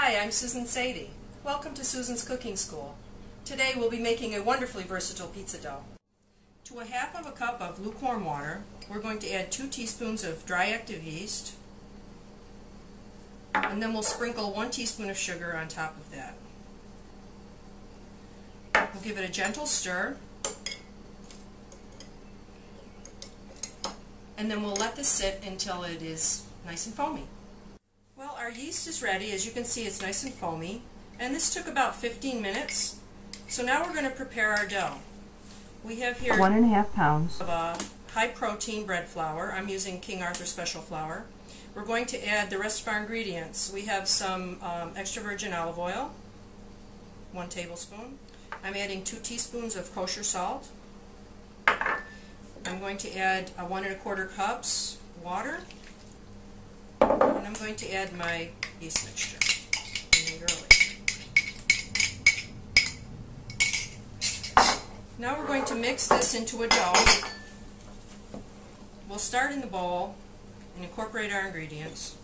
Hi, I'm Susan Sadie. Welcome to Susan's Cooking School. Today we'll be making a wonderfully versatile pizza dough. To a half of a cup of lukewarm water, we're going to add 2 teaspoons of dry active yeast, and then we'll sprinkle 1 teaspoon of sugar on top of that. We'll give it a gentle stir, and then we'll let this sit until it is nice and foamy. Well, our yeast is ready. As you can see, it's nice and foamy, and this took about 15 minutes. So now we're going to prepare our dough. We have here 1.5 pounds of high protein bread flour. I'm using King Arthur special flour. We're going to add the rest of our ingredients. We have some extra virgin olive oil, 1 tablespoon. I'm adding 2 teaspoons of kosher salt. I'm going to add 1 1/4 cups water. And I'm going to add my yeast mixture I made earlier. Now we're going to mix this into a dough. We'll start in the bowl and incorporate our ingredients,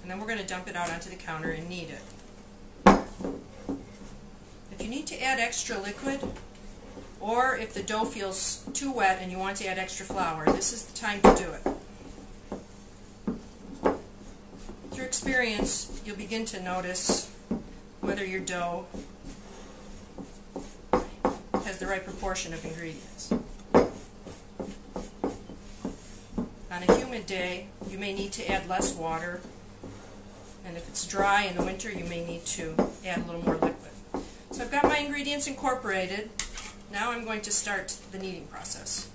and then we're going to dump it out onto the counter and knead it. If you need to add extra liquid, or if the dough feels too wet and you want to add extra flour, this is the time to do it. Through experience, you'll begin to notice whether your dough has the right proportion of ingredients. On a humid day, you may need to add less water, and if it's dry in the winter, you may need to add a little more liquid. So I've got my ingredients incorporated. Now I'm going to start the kneading process.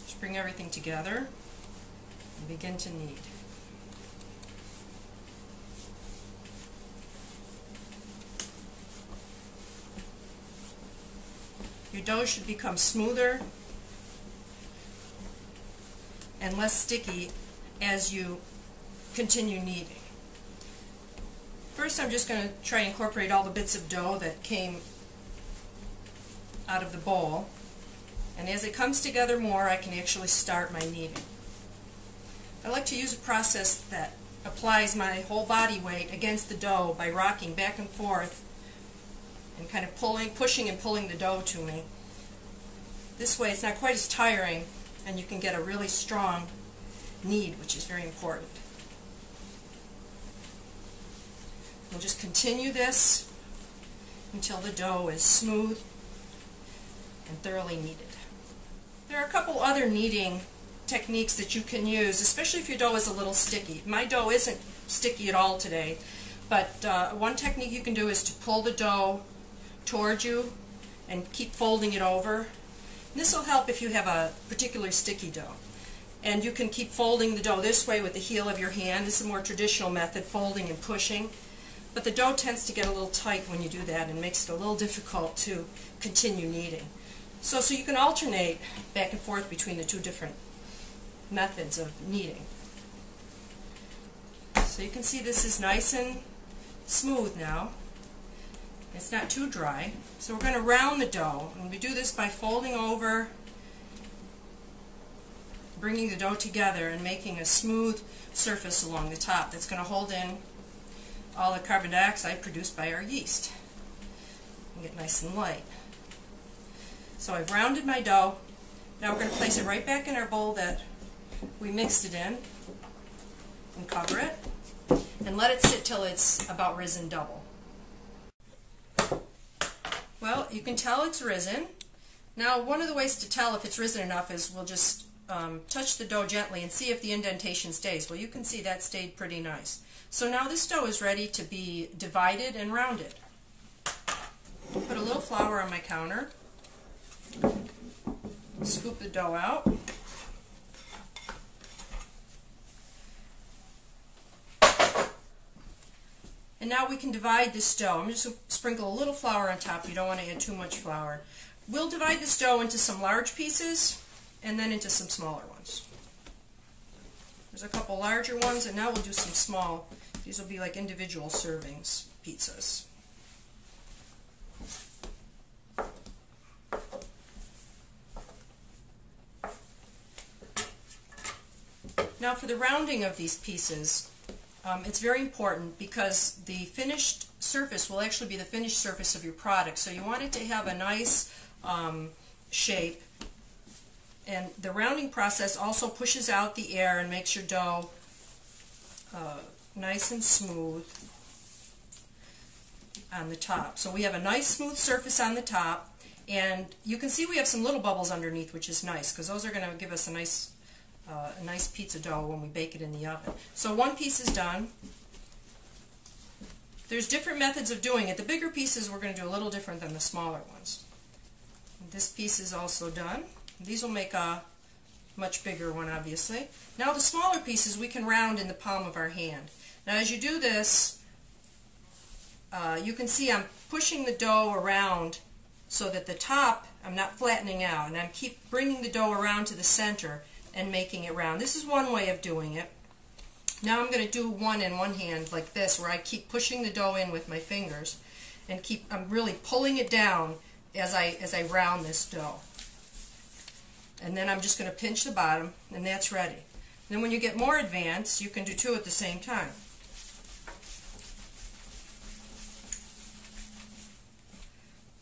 Just bring everything together and begin to knead. Your dough should become smoother and less sticky as you continue kneading. First, I'm just going to try and incorporate all the bits of dough that came out of the bowl, and as it comes together more, I can actually start my kneading. I like to use a process that applies my whole body weight against the dough by rocking back and forth and kind of pushing and pulling the dough to me. This way it's not quite as tiring, and you can get a really strong knead, which is very important. We'll just continue this until the dough is smooth and thoroughly kneaded. There are a couple other kneading techniques that you can use, especially if your dough is a little sticky. My dough isn't sticky at all today, but one technique you can do is to pull the dough toward you and keep folding it over. And this will help if you have a particularly sticky dough. And you can keep folding the dough this way with the heel of your hand. This is a more traditional method, folding and pushing. But the dough tends to get a little tight when you do that and makes it a little difficult to continue kneading. So you can alternate back and forth between the 2 different methods of kneading. So you can see this is nice and smooth now. It's not too dry. So we're going to round the dough, and we do this by folding over, bringing the dough together and making a smooth surface along the top that's going to hold in all the carbon dioxide produced by our yeast and get nice and light. So I've rounded my dough. Now we're going to place it right back in our bowl that we mixed it in and cover it and let it sit till it's about risen double. Well, you can tell it's risen. Now, one of the ways to tell if it's risen enough is we'll just touch the dough gently and see if the indentation stays. Well, you can see that stayed pretty nice. So now this dough is ready to be divided and rounded. Put a little flour on my counter. Scoop the dough out. And now we can divide this dough. I'm just going to sprinkle a little flour on top. You don't want to add too much flour. We'll divide this dough into some large pieces and then into some smaller ones. There's a couple larger ones, and now we'll do some small. These will be like individual servings pizzas. Now for the rounding of these pieces, it's very important because the finished surface will actually be the finished surface of your product. So you want it to have a nice shape. And the rounding process also pushes out the air and makes your dough nice and smooth on the top. So we have a nice smooth surface on the top, and you can see we have some little bubbles underneath, which is nice because those are going to give us a nice pizza dough when we bake it in the oven. So one piece is done. There's different methods of doing it. The bigger pieces we're going to do a little different than the smaller ones. This piece is also done. These will make a much bigger one, obviously. Now the smaller pieces we can round in the palm of our hand. Now as you do this, you can see I'm pushing the dough around so that the top, I'm not flattening out, and I keep bringing the dough around to the center and making it round. This is one way of doing it. Now I'm going to do one in one hand like this, where I keep pushing the dough in with my fingers and I'm really pulling it down as I round this dough. And then I'm just going to pinch the bottom, and that's ready. And then when you get more advanced, you can do two at the same time.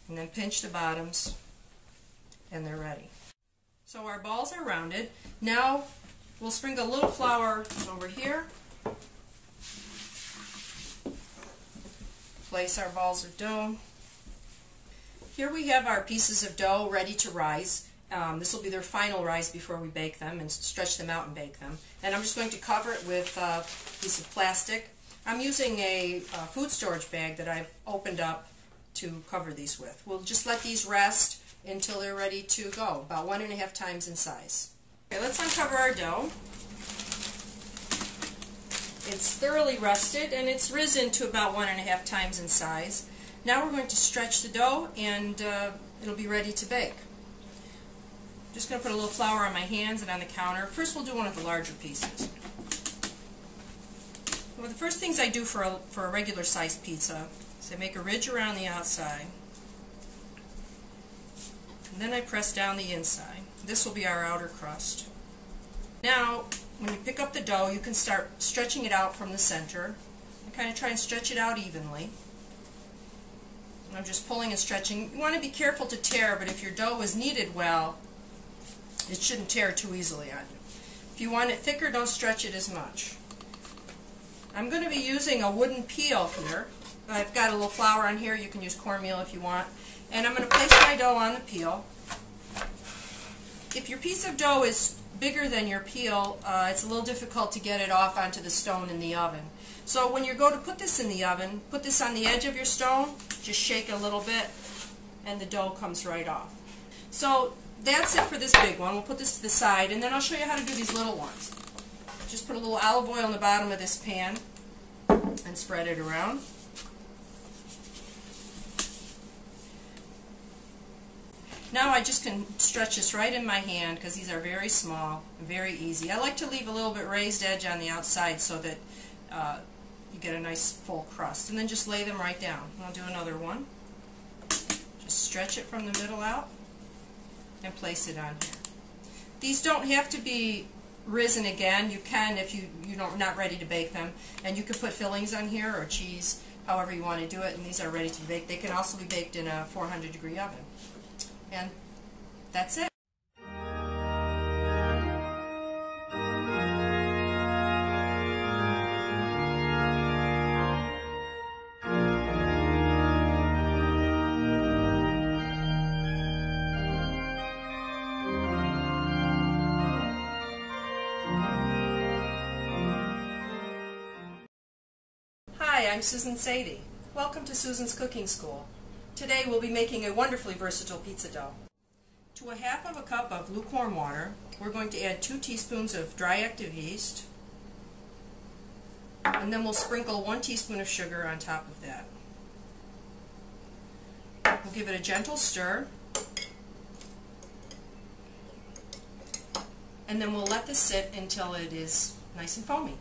And then pinch the bottoms, and they're ready. So our balls are rounded. Now we'll sprinkle a little flour over here. Place our balls of dough. Here we have our pieces of dough ready to rise. This will be their final rise before we bake them and stretch them out and bake them. And I'm just going to cover it with a piece of plastic. I'm using a food storage bag that I've opened up to cover these with. We'll just let these rest until they're ready to go, about 1.5 times in size. Okay, let's uncover our dough. It's thoroughly rested and it's risen to about 1.5 times in size. Now we're going to stretch the dough and it'll be ready to bake. Just going to put a little flour on my hands and on the counter. First we'll do one of the larger pieces. Well, the first things I do for a regular sized pizza is I make a ridge around the outside. And then I press down the inside. This will be our outer crust. Now, when you pick up the dough, you can start stretching it out from the center. And kind of try and stretch it out evenly. And I'm just pulling and stretching. You want to be careful to tear, but if your dough is kneaded well, it shouldn't tear too easily on you. If you want it thicker, don't stretch it as much. I'm going to be using a wooden peel here. I've got a little flour on here. You can use cornmeal if you want. And I'm going to place my dough on the peel. If your piece of dough is bigger than your peel, it's a little difficult to get it off onto the stone in the oven. So when you go to put this in the oven, put this on the edge of your stone, just shake it a little bit, and the dough comes right off. So that's it for this big one. We'll put this to the side, and then I'll show you how to do these little ones. Just put a little olive oil in the bottom of this pan and spread it around. Now I just can stretch this right in my hand because these are very small and very easy. I like to leave a little bit raised edge on the outside so that you get a nice full crust. And then just lay them right down. I'll do another one. Just stretch it from the middle out and place it on here. These don't have to be risen again. You can if you're not ready to bake them. And you can put fillings on here or cheese, however you want to do it, and these are ready to bake. They can also be baked in a 400-degree oven. And that's it. Hi, I'm Susan Sadie. Welcome to Susan's Cooking School. Today we'll be making a wonderfully versatile pizza dough. To 1/2 cup of lukewarm water, we're going to add 2 teaspoons of dry active yeast, and then we'll sprinkle 1 teaspoon of sugar on top of that. We'll give it a gentle stir, and then we'll let this sit until it is nice and foamy.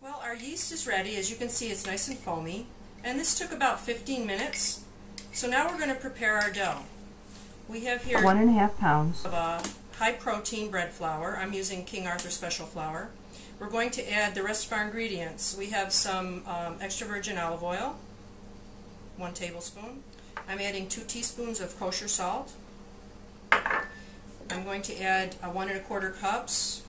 Well, Our yeast is ready. As you can see, it's nice and foamy. And this took about 15 minutes. So now we're going to prepare our dough. We have here 1.5 pounds of high protein bread flour. I'm using King Arthur Special Flour. We're going to add the rest of our ingredients. We have some extra virgin olive oil, 1 tablespoon. I'm adding 2 teaspoons of kosher salt. I'm going to add 1 1/4 cups